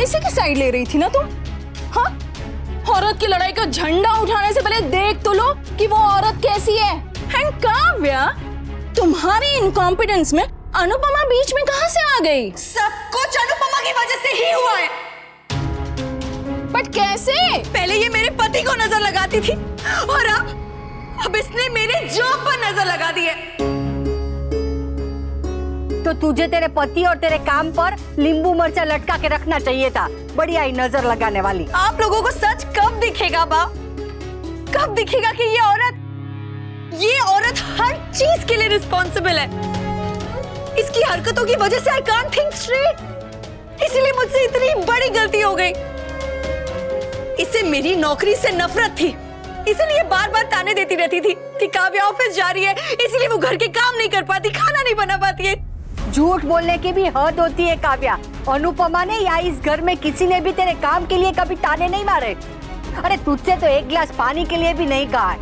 इसी की साइड ले रही थी ना तुम? हाँ, औरत की लड़ाई का झंडा उठाने से पहले देख तो लो कि वो औरत कैसी है। एंड काव्या, तुम्हारी इनकॉम्पिटेंस में अनुपमा बीच में कहां से आ गई? सब कुछ अनुपमा की वजह से ही हुआ है। बट कैसे? पहले ये मेरे पति को नजर लगाती थी और अब इसने मेरे जॉब पर नजर लगा दी है। तो तुझे तेरे पति और तेरे काम पर नींबू मिर्चा लटका के रखना चाहिए था। बढ़िया ही नजर लगाने वाली। आप लोगों को सच कब दिखेगा बाप? कब दिखेगा कि ये औरत हर चीज के लिए रिस्पॉन्सिबल है। इसकी हरकतों की वजह से आई कांट थिंक स्ट्रेट। इसीलिए मुझसे इतनी बड़ी गलती हो गई। इसे मेरी नौकरी से नफरत थी, इसलिए बार बार ताने देती रहती थी कि काव्या ऑफिस जा रही है, इसीलिए वो घर के काम नहीं कर पाती, खाना नहीं बना पाती है। झूठ बोलने की भी हद होती है काव्या। अनुपमा ने या इस घर में किसी ने भी तेरे काम के लिए कभी ताने नहीं मारे। अरे तुझसे तो एक गिलास पानी के लिए भी नहीं कहा है।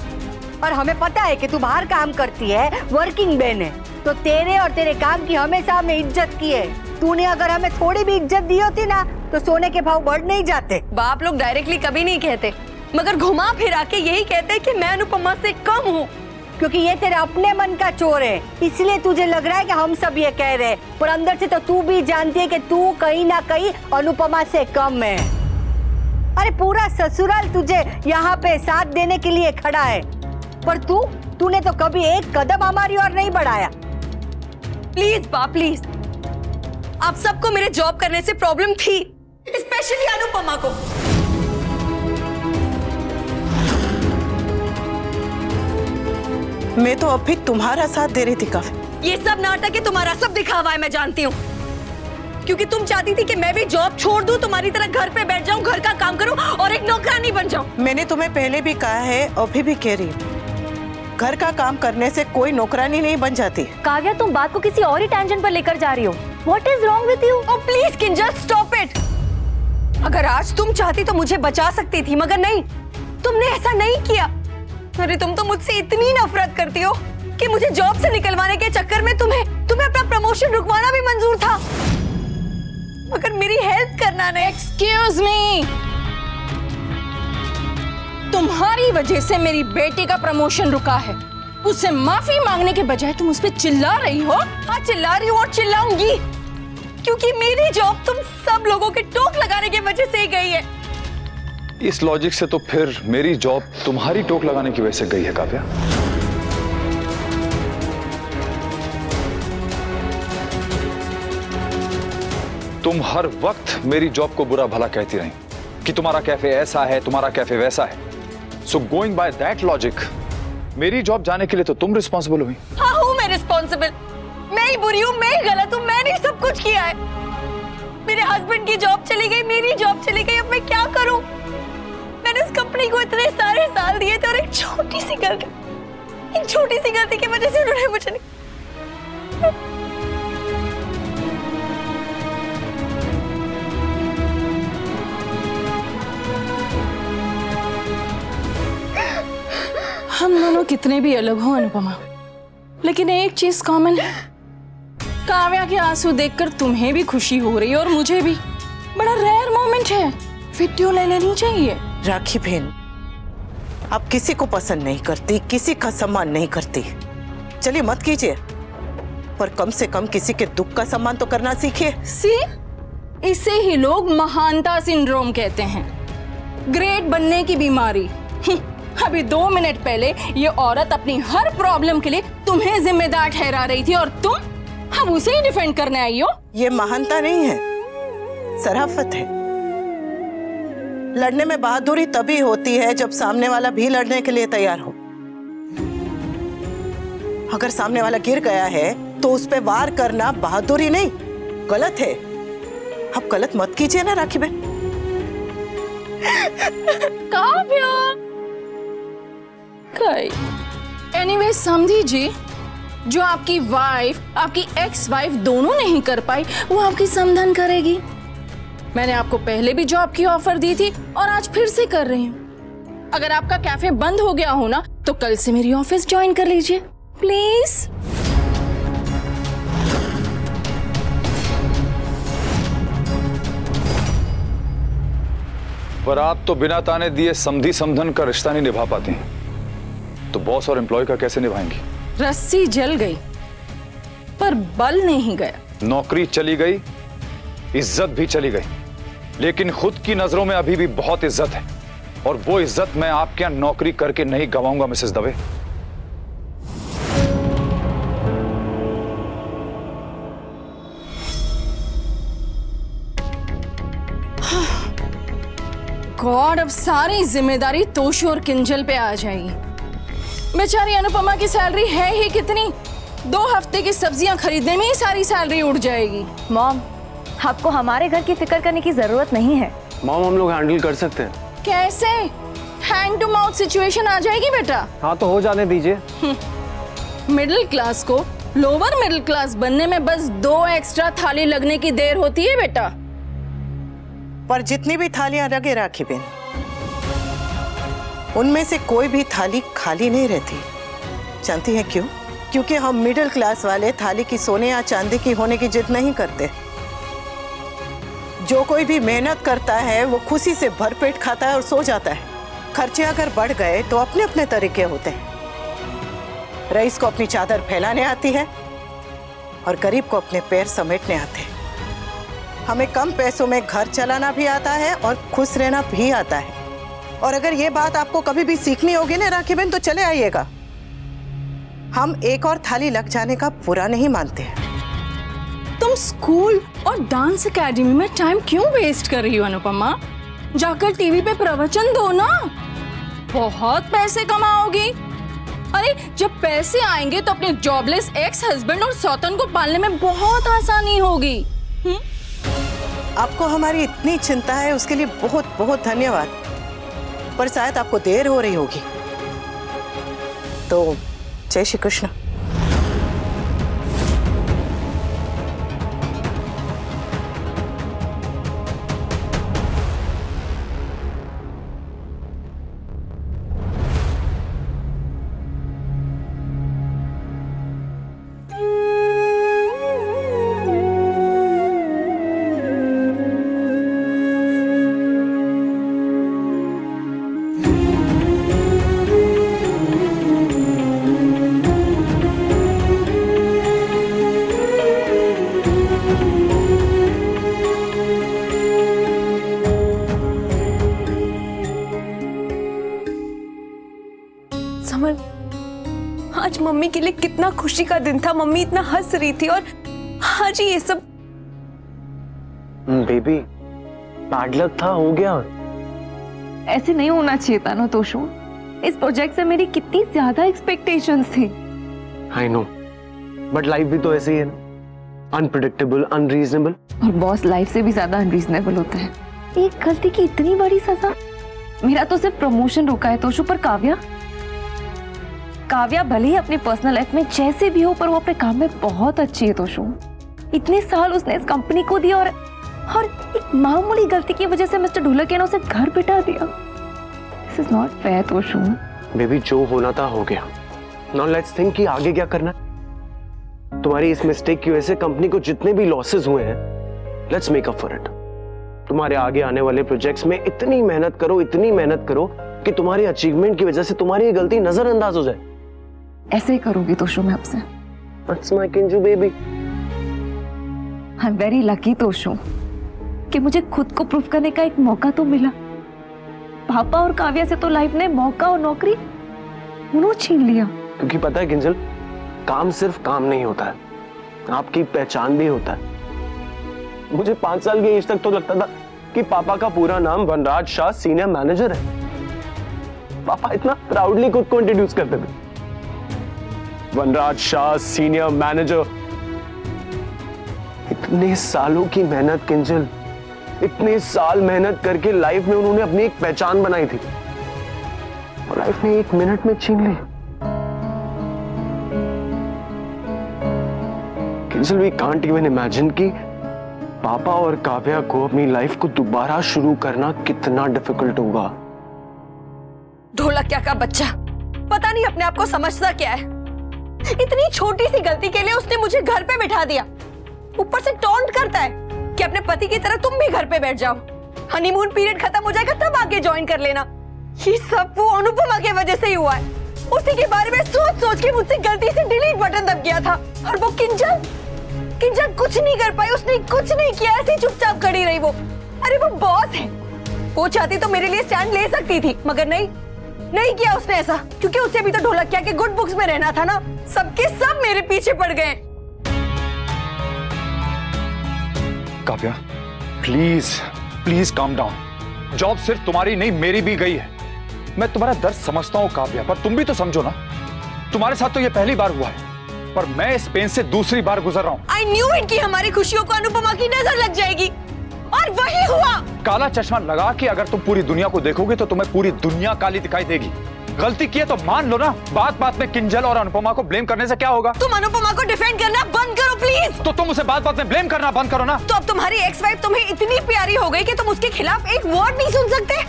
और हमें पता है कि तू बाहर काम करती है, वर्किंग मैन है, तो तेरे और तेरे काम की हमेशा हमने इज्जत की है। तूने अगर हमें थोड़ी भी इज्जत दी होती ना तो सोने के भाव बढ़ नहीं जाते। बाप लोग डायरेक्टली कभी नहीं कहते, मगर घुमा फिरा के यही कहते हैं कि मैं अनुपमा से कम हूँ। क्योंकि ये तेरे अपने मन का चोर है, इसलिए तुझे लग रहा है कि हम सब ये कह रहे हैं, पर अंदर से तो तू भी जानती है कि तू कहीं ना कहीं अनुपमा से कम है। अरे पूरा ससुराल तुझे यहाँ पे साथ देने के लिए खड़ा है, पर तूने तो कभी एक कदम हमारी ओर नहीं बढ़ाया। प्लीज बाप प्लीज, आप सबको मेरे जॉब करने से प्रॉब्लम थी, स्पेशली अनुपमा को। मैं तो अब भी तुम्हारा साथ दे रही थी काव्या। ये सब नाटक है तुम्हारा, सब दिखावा है, मैं जानती हूँ। क्योंकि तुम चाहती थी कि मैं भी जॉब छोड़ दूं, तुम्हारी तरह घर पे बैठ जाऊं, घर का काम करूं और एक नौकरानी बन जाऊं। मैंने तुम्हें पहले भी कहा है, अभी भी कह रही हूँ, घर का काम करने से कोई नौकरानी नहीं बन जाती। काव्या, तुम बात को किसी और ही टेंशन पर लेकर जा रही हो। What is wrong with you? Oh please Kinjal, stop it. अगर आज तुम चाहती तो मुझे बचा सकती थी, मगर नहीं, तुमने ऐसा नहीं किया। अरे तुम तो मुझसे इतनी नफरत करती हो कि मुझे जॉब से निकलवाने के चक्कर में तुम्हें अपना प्रमोशन रुकवाना भी मंजूर था, मगर मेरी हेल्प करना नहीं। एक्सक्यूज मी, तुम्हारी वजह से मेरी बेटी का प्रमोशन रुका है। उससे माफी मांगने के बजाय तुम उस पर चिल्ला रही हो। हाँ, चिल्ला रही हूँ और चिल्लाऊंगी, क्योंकि मेरी जॉब तुम सब लोगों के टोक लगाने की वजह से ही गई है। इस लॉजिक से तो फिर मेरी जॉब तुम्हारी टोक लगाने की वजह से गई है काव्या। तुम हर वक्त मेरी जॉब को बुरा भला कहती रही कि तुम्हारा कैफे ऐसा है, तुम्हारा कैफे वैसा है। So going by that logic, मेरी जॉब जाने के लिए तो तुम रिस्पॉन्सिबल हुई। हाँ, हूँ मैं रिस्पॉन्सिबल। मैं ही बुरी हूँ, मैं ही गलत हूँ, मैंने सब कुछ किया है। मेरे हस्बैंड की जॉब चली गई, मेरी जॉब चली गई, अब मैं क्या करूँ? मैंने उस कंपनी को इतने सारे साल दिए थे और एक छोटी सी गलती की वजह से उन्होंने मुझे हम दोनों कितने भी अलग हो अनुपमा, लेकिन एक चीज कॉमन है। काव्या के आंसू देखकर तुम्हें भी खुशी हो रही है और मुझे भी। बड़ा रेयर मोमेंट है, वीडियो ले लेनी चाहिए। राखी बहन, आप किसी को पसंद नहीं करती, किसी का सम्मान नहीं करती, चलिए मत कीजिए, पर कम से कम किसी के दुख का सम्मान तो करना सीखिए। इसे ही लोग महानता सिंड्रोम कहते हैं, ग्रेट बनने की बीमारी। अभी 2 मिनट पहले ये औरत अपनी हर प्रॉब्लम के लिए तुम्हें जिम्मेदार ठहरा रही थी और तुम अब उसे ही डिफेंड करने आई हो। ये महानता नहीं है, शराफत है। लड़ने में बहादुरी तभी होती है जब सामने वाला भी लड़ने के लिए तैयार हो। अगर सामने वाला गिर गया है तो उस पे वार करना बहादुरी नहीं, गलत है। आप गलत मत कीजिए ना राखी बहन। एनीवे समझी जी, जो आपकी वाइफ, आपकी एक्स वाइफ दोनों नहीं कर पाई, वो आपकी समाधान करेगी। मैंने आपको पहले भी जॉब की ऑफर दी थी और आज फिर से कर रही हूँ। अगर आपका कैफे बंद हो गया हो ना, तो कल से मेरी ऑफिस ज्वाइन कर लीजिए प्लीज। पर आप तो बिना ताने दिए समधी समधन का रिश्ता नहीं निभा पाती, तो बॉस और एम्प्लॉय का कैसे निभाएंगी? रस्सी जल गई पर बल नहीं गया। नौकरी चली गई, इज्जत भी चली गई, लेकिन खुद की नजरों में अभी भी बहुत इज्जत है, और वो इज्जत मैं आपके यहां नौकरी करके नहीं गंवाऊंगा मिसेस दवे। गॉड, अब सारी जिम्मेदारी तोशु और किंजल पे आ जाएगी। बेचारी अनुपमा की सैलरी है ही कितनी, 2 हफ्ते की सब्जियां खरीदने में ही सारी सैलरी उड़ जाएगी। मॉम, आपको हमारे घर की फिक्र करने की जरूरत नहीं है। मॉम, हम लोग हैंडल कर सकते हैं। कैसे? हैंड टू माउथ सिचुएशन आ जाएगी बेटा। हाँ तो हो जाने दीजिए। मिडिल क्लास को लोअर मिडिल क्लास बनने में बस 2 एक्स्ट्रा थाली लगने की देर होती है बेटा। पर जितनी भी थालियां लगे राखी बहन, उनमें से कोई भी थाली खाली नहीं रहती। जानती हैं क्यों? क्योंकि हम मिडिल क्लास वाले थाली की सोने या चांदी की होने की जिद नहीं करते। जो कोई भी मेहनत करता है वो खुशी से भरपेट खाता है और सो जाता है। खर्चे अगर बढ़ गए तो अपने अपने तरीके होते हैं। रईस को अपनी चादर फैलाने आती है और गरीब को अपने पैर समेटने आते हैं। हमें कम पैसों में घर चलाना भी आता है और खुश रहना भी आता है। और अगर ये बात आपको कभी भी सीखनी होगी ना राखी बहन, तो चले आइएगा। हम एक और थाली लग जाने का बुरा नहीं मानते हैं। तुम स्कूल और डांस एकेडमी में टाइम क्यों वेस्ट कर रही हो अनुपमा? जाकर टीवी पे प्रवचन दो ना, बहुत पैसे कमाओगी। अरे जब पैसे आएंगे तो अपने जॉबलेस एक्स हस्बैंड और सौतन को पालने में बहुत आसानी होगी। आपको हमारी इतनी चिंता है, उसके लिए बहुत बहुत धन्यवाद। पर शायद आपको देर हो रही होगी, तो जय श्री कृष्ण। आज मम्मी के लिए कितना खुशी का दिन था। मम्मी इतना हंस रही थी और आज ये सब। बेबी, बैड लक था, हो गया। ऐसे नहीं होना चाहिए था ना तोशु। इस प्रोजेक्ट से मेरी कितनी ज्यादा एक्सपेक्टेशंस थी। आई नो, बट लाइफ भी तो ऐसी है, अनप्रेडिक्टेबल, अनरीजनेबल। और बॉस लाइफ से भी ज्यादा अनरीजनेबल होता है। एक गलती की इतनी बड़ी सजा। मेरा तो सिर्फ प्रमोशन रुका है तोशु, पर काव्या भले ही अपनी पर्सनल लाइफ में जैसे भी हो, पर वो अपने काम में बहुत अच्छी है तोशु। इतने साल उसने इस कंपनी को दिया और एक मामूली गलती की वजह से मिस्टर ढोलकिया ने उसे घर बिठा दिया। This is not fair Toshu. Baby, जो होना था हो गया। नाउ लेट्स थिंक कि आगे क्या करना। तुम्हारी इस मिस्टेक की वजह से कंपनी को जितने भी लॉसेस हुए हैं, let's make up for it. तुम्हारे आगे आने वाले प्रोजेक्ट्स में इतनी मेहनत करो कि तुम्हारी अचीवमेंट की वजह से तुम्हारी ये गलती नजरअंदाज हो जाए। ऐसे ही करूंगी तोशु मैं आपसे। That's my Kinju baby. I am very lucky Toshu कि मुझे खुद को प्रूफ करने का एक मौका तो मिला। पापा और काव्या से तो लाइफ ने मौका और नौकरी दोनों छीन लिया। क्योंकि पता है किंजल, काम सिर्फ काम नहीं होता है, आपकी पहचान भी होता है। मुझे 5 साल की एज तक तो लगता था कि पापा का पूरा नाम वनराज शाह सीनियर मैनेजर है। पापा इतना प्राउडली खुद को इंट्रोड्यूस करते थे, वनराज शाह सीनियर मैनेजर। इतने सालों की मेहनत किंजल, इतने साल मेहनत करके लाइफ में उन्होंने अपनी एक पहचान बनाई थी, और लाइफ ने 1 मिनट में छीन ली। Kinjal, we can't even imagine कि पापा और काव्या को अपनी लाइफ को दोबारा शुरू करना कितना डिफिकल्ट होगा। ढोलकिया का बच्चा पता नहीं अपने आप को समझता क्या है। इतनी छोटी सी गलती के लिए उसने मुझे घर पे बिठा दिया, ऊपर से टॉन्ट करता है कि अपने पति की तरह तुम भी घर पे बैठ जाओ। हनीमून पीरियड खत्म हो जाएगा तब आके ज्वाइन कर लेना। ये सब वो अनुपमा की वजह से ही हुआ है। उसी के बारे में सोच सोच के मुझसे गलती से डिलीट बटन दब गया था। और वो किंजल कुछ नहीं कर पाई, उसने कुछ नहीं किया, ऐसे चुपचाप खड़ी रही वो। अरे वो बॉस है, वो चाहती तो मेरे लिए स्टैंड ले सकती थी, मगर नहीं किया उसने ऐसा, क्योंकि उससे भी तो ढोलकिया के गुड बुक्स में रहना था ना। सबके सब मेरे पीछे पड़ गए। Kavya, please calm down. Job सिर्फ तुम्हारी नहीं, मेरी भी गई है। मैं तुम्हारा दर्द समझता हूं काव्या, पर तुम भी तो समझो ना, तुम्हारे साथ तो ये पहली बार हुआ है, पर मैं इस पेन से दूसरी बार गुजर रहा हूं। I knew it कि हमारी खुशियों को अनुपमा की नजर लग जाएगी, और वही हुआ। काला चश्मा लगा के अगर तुम पूरी दुनिया को देखोगे तो तुम्हें पूरी दुनिया काली दिखाई देगी। गलती की है तो मान लो ना। बात बात में किंजल और अनुपमा को ब्लेम करने से क्या होगा? तुम अनुपमा को डिफेंड करना बंद करो प्लीज। तो तुम उसे बात बात में ब्लेम करना बंद करो ना। तो अब तुम्हारी एक्स वाइफ तुम्हें इतनी प्यारी हो गई कि तुम उसके खिलाफ एक वर्ड नहीं सुन सकते।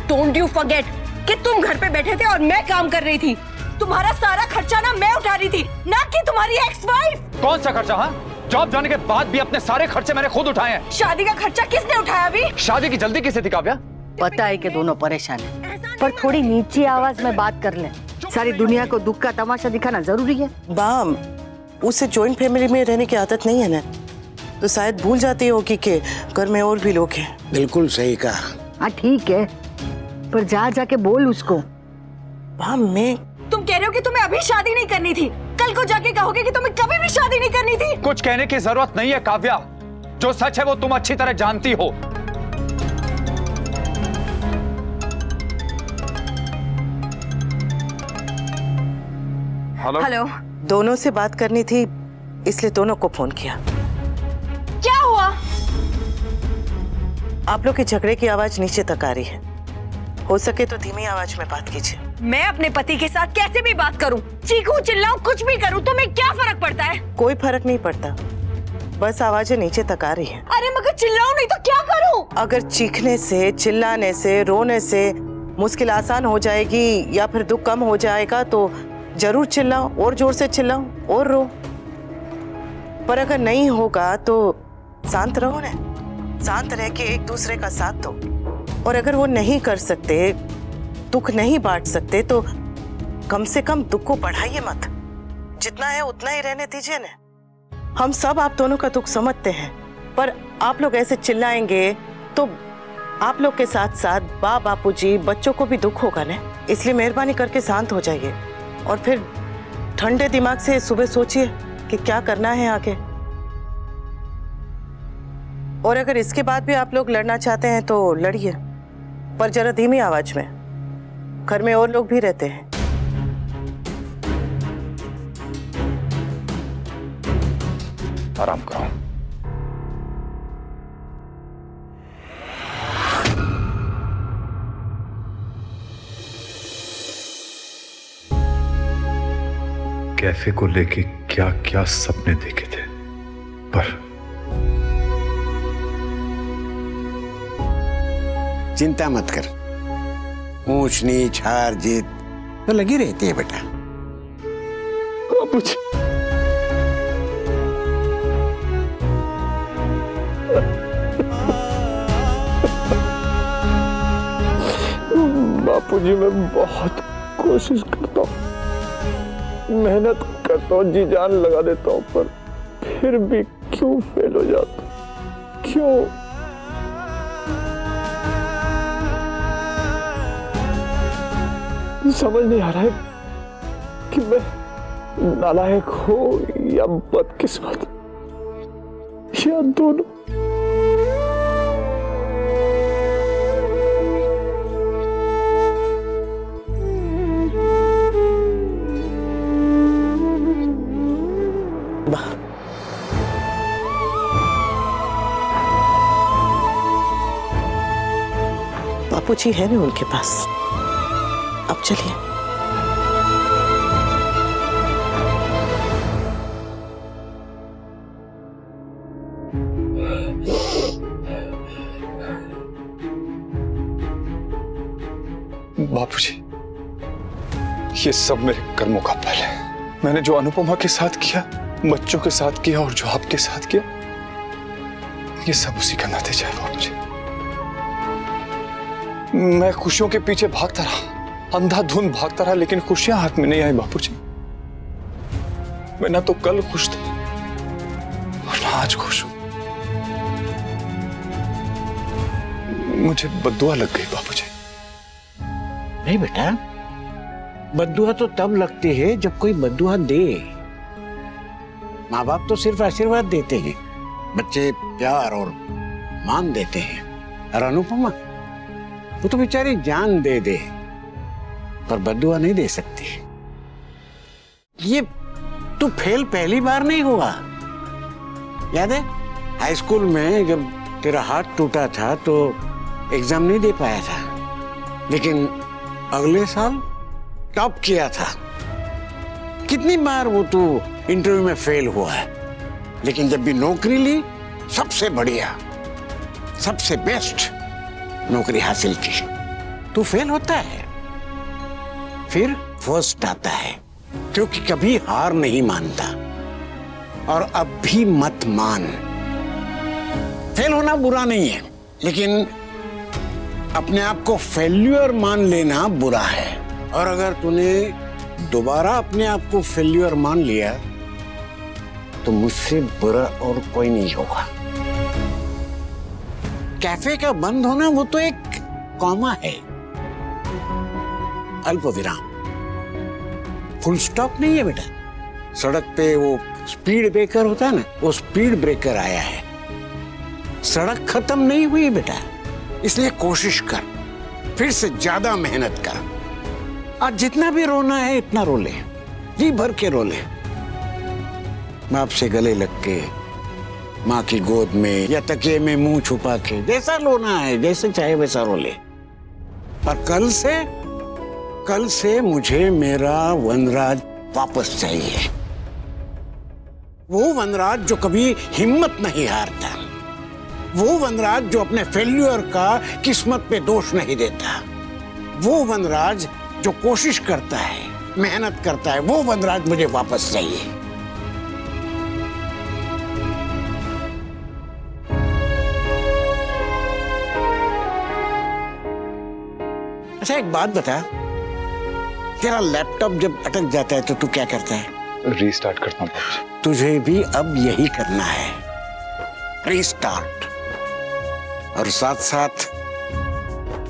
डोंट यू फॉरगेट कि तुम घर पे बैठे थे और मैं काम कर रही थी। तुम्हारा सारा खर्चा ना मैं उठा रही थी, ना कि तुम्हारी एक्स वाइफ। कौन सा खर्चा? हाँ, जॉब जाने के बाद भी अपने सारे खर्चे मैंने खुद उठाए हैं। शादी का खर्चा किसने उठाया अभी? शादी की जल्दी किसे थी काव्या? पता है कि दोनों परेशान हैं, पर थोड़ी नीची आवाज में बात कर ले। सारी दुनिया को दुख का तमाशा दिखाना जरूरी है। बाम, उसे जॉइंट फैमिली में रहने की आदत नहीं है ना, तो शायद भूल जाती होगी कि घर में और भी लोग हैं। बिल्कुल सही कहा। हाँ ठीक है, पर जाके बोल उसको। बाम, मैं तुम कह रहे हो कि तुम्हें अभी शादी नहीं करनी थी, कल को जाके कहोगे कि तुम्हें कभी भी शादी नहीं करनी थी। कुछ कहने की जरूरत नहीं है काव्या, जो सच है वो तुम अच्छी तरह जानती हो। हेलो। दोनों से बात करनी थी, इसलिए दोनों को फोन किया। क्या हुआ? आप लोग के झगड़े की आवाज नीचे तक आ रही है, हो सके तो धीमी आवाज में बात कीजिए। मैं अपने पति के साथ कैसे भी बात करूं, चीखूं चिल्लाऊं, कुछ भी करूं, तुम्हें क्या फर्क पड़ता है? कोई फर्क नहीं पड़ता, बस आवाजें नीचे तक आ रही है। अरे मगर चिल्लाऊं नहीं तो क्या करूं? अगर चीखने से, चिल्लाने से, रोने से मुश्किल आसान हो जाएगी या फिर दुख कम हो जाएगा तो जरूर चिल्लाओ, और जोर से चिल्लाओ और रो। पर अगर नहीं होगा तो शांत रहो ना, शांत रह के एक दूसरे का साथ दो। और अगर वो नहीं कर सकते, दुख नहीं बांट सकते, तो कम से कम दुख को बढ़ाइए मत। जितना है उतना ही रहने दीजिए ना। हम सब आप दोनों का दुख समझते हैं, पर आप लोग ऐसे चिल्लाएंगे तो आप लोग के साथ साथ बापूजी, बच्चों को भी दुख होगा ना। इसलिए मेहरबानी करके शांत हो जाइए और फिर ठंडे दिमाग से सुबह सोचिए कि क्या करना है आगे। और अगर इसके बाद भी आप लोग लड़ना चाहते हैं तो लड़िए, पर जरा धीमी आवाज में। घर में और लोग भी रहते हैं। आराम करो। कैफे को लेके क्या क्या सपने देखे थे, पर चिंता मत कर, ऊंच नीच हार जीत तो लगी रहती है बेटा। बापूजी, बापूजी मैं बहुत कोशिश करता हूँ, मेहनत करता हूँ, जी जान लगा देता हूँ, पर फिर भी क्यों फेल हो जाता? क्यों? समझ नहीं आ रहा है कि मैं नालायक हूँ या बदकिस्मत, या दोनों। बापूजी है ना उनके पास, अब चलिए। बापूजी, ये सब मेरे कर्मों का फल है। मैंने जो अनुपमा के साथ किया, बच्चों के साथ किया और जो आपके साथ किया, ये सब उसी का नतीजा है बापूजी। मैं खुशियों के पीछे भागता रहा, अंधाधुंध भागता रहा, लेकिन खुशियां हाथ में नहीं आई बापूजी। मैं ना तो कल खुश था और ना आज खुश हूं। मुझे बद्दुआ लग गई बापूजी। नहीं बेटा, बद्दुआ तो तब लगती है जब कोई बद्दुआ दे। माँ बाप तो सिर्फ आशीर्वाद देते हैं, बच्चे प्यार और मान देते हैं। और अनुपमा, वो तो बेचारी जान दे दे पर बद्दुआ नहीं दे सकती। ये तू फेल पहली बार नहीं हुआ। याद है हाई स्कूल में जब तेरा हाथ टूटा था तो एग्जाम नहीं दे पाया था, लेकिन अगले साल टॉप किया था। कितनी बार वो तू इंटरव्यू में फेल हुआ है, लेकिन जब भी नौकरी ली सबसे बढ़िया, सबसे बेस्ट नौकरी हासिल की। तू फेल होता है फिर फर्स्ट आता है, क्योंकि कभी हार नहीं मानता। और अब भी मत मान। फेल होना बुरा नहीं है, लेकिन अपने आप को फेल्यूर मान लेना बुरा है। और अगर तूने दोबारा अपने आप को फेल्यूर मान लिया तो मुझसे बुरा और कोई नहीं होगा। कैफे का बंद होना वो तो एक कॉमा है, अल्प विराम, फुल स्टॉप नहीं है बेटा। सड़क पे वो स्पीड ब्रेकर होता है ना, वो स्पीड ब्रेकर आया है। सड़क खत्म नहीं हुई बेटा, इसलिए कोशिश कर, फिर से ज्यादा मेहनत कर। आज जितना भी रोना है इतना रो ले, जी भर के रो ले। बाप से गले लग के, माँ की गोद में या तकिए में मुंह छुपा के, जैसा रोना है, जैसे चाहे वैसा रो ले। और कल से मुझे मेरा वनराज वापस चाहिए। वो वनराज जो कभी हिम्मत नहीं हारता, वो वनराज जो अपने फेल्यूर का किस्मत पे दोष नहीं देता, वो वनराज जो कोशिश करता है, मेहनत करता है, वो वनराज मुझे वापस चाहिए। अच्छा एक बात बता, तेरा लैपटॉप जब अटक जाता है तो तू क्या करता है? रीस्टार्ट करता हूँ। तुझे भी अब यही करना है, रीस्टार्ट। और साथ साथ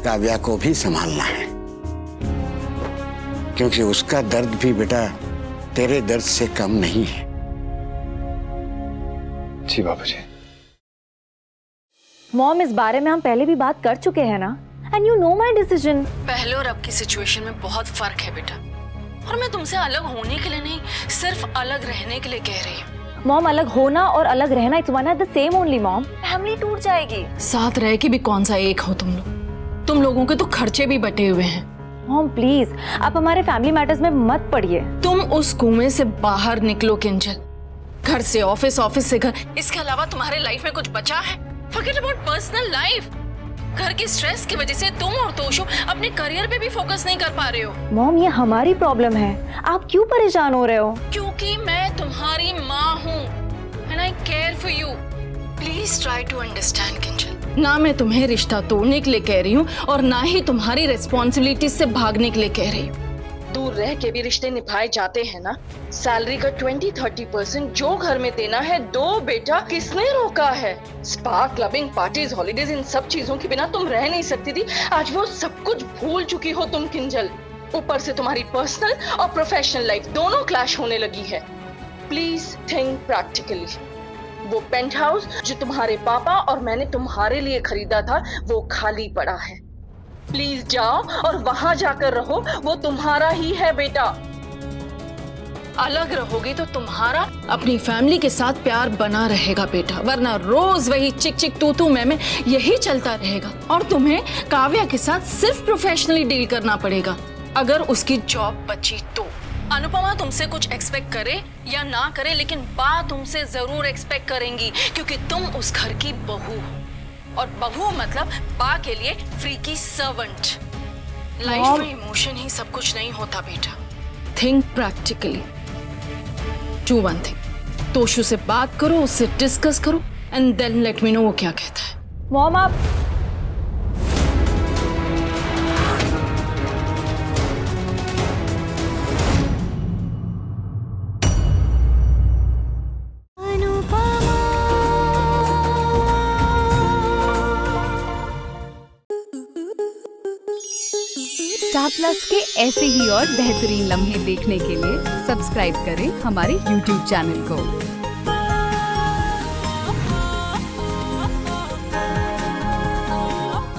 काव्या को भी संभालना है, क्योंकि उसका दर्द भी बेटा तेरे दर्द से कम नहीं है। जी बाबूजी। मॉम, इस बारे में हम पहले भी बात कर चुके हैं ना, and you know my decision. पहले और अब की सिचुएशन में बहुत फर्क है बेटा, और मैं तुमसे अलग होने के लिए नहीं, सिर्फ अलग रहने के लिए कह रही हूँ। मॉम, अलग होना और अलग रहना it's one at the same only mom. Family टूट जाएगी। साथ रह के भी कौन सा एक हो तुम लोग? तुम लोगों के तो खर्चे भी बटे हुए हैं। मॉम प्लीज, आप हमारे फैमिली मैटर्स में मत पड़िए। तुम उस कुएं से बाहर निकलो किंजल। घर से ऑफिस, ऑफिस से घर, इसके अलावा तुम्हारे लाइफ में कुछ बचा है? Forget about personal life. घर की स्ट्रेस की वजह से तुम और तोशु अपने करियर पे भी फोकस नहीं कर पा रहे हो। मॉम, ये हमारी प्रॉब्लम है, आप क्यों परेशान हो रहे हो? क्योंकि मैं तुम्हारी माँ हूँ and I care for you. Please try to understand, Kinjal. ना मैं तुम्हें रिश्ता तोड़ने के लिए कह रही हूँ और ना ही तुम्हारी रिस्पॉन्सिबिलिटी से भागने के लिए कह रही हूँ। दूर रह के भी रिश्ते निभाए जाते हैं ना। सैलरी का 20-30% जो घर में देना है दो बेटा, किसने रोका है? स्पा, क्लबिंग, पार्टीज, हॉलीडेज, इन सब चीजों के बिना तुम रह नहीं सकती थी। आज वो सब कुछ भूल चुकी हो तुम किंजल। ऊपर से तुम्हारी पर्सनल और प्रोफेशनल लाइफ दोनों क्लैश होने लगी है। Please think practically. वो पेंट हाउस जो तुम्हारे पापा और मैंने तुम्हारे लिए खरीदा था वो खाली पड़ा है। प्लीज जाओ और वहां जाकर रहो, वो तुम्हारा ही है बेटा। अलग रहोगी तो तुम्हारा अपनी फैमिली के साथ प्यार बना रहेगा बेटा, वरना रोज वही चिक चिक तू तू मैं यही चलता रहेगा। और तुम्हें काव्या के साथ सिर्फ प्रोफेशनली डील करना पड़ेगा। अगर उसकी जॉब बची तो अनुपमा तुमसे कुछ एक्सपेक्ट करे या ना करे, लेकिन बा तुमसे जरूर एक्सपेक्ट करेंगी, क्योंकि तुम उस घर की बहू हो। और बहू मतलब बा के लिए फ्री की सर्वेंट। लाइफ में इमोशन ही सब कुछ नहीं होता बेटा। Think practically. Do one thing, Toshu से बात करो, उससे डिस्कस करो and then let me know वो क्या कहता है। मॉम, आप स्टार प्लस के ऐसे ही और बेहतरीन लम्हे देखने के लिए सब्सक्राइब करें हमारे YouTube चैनल को।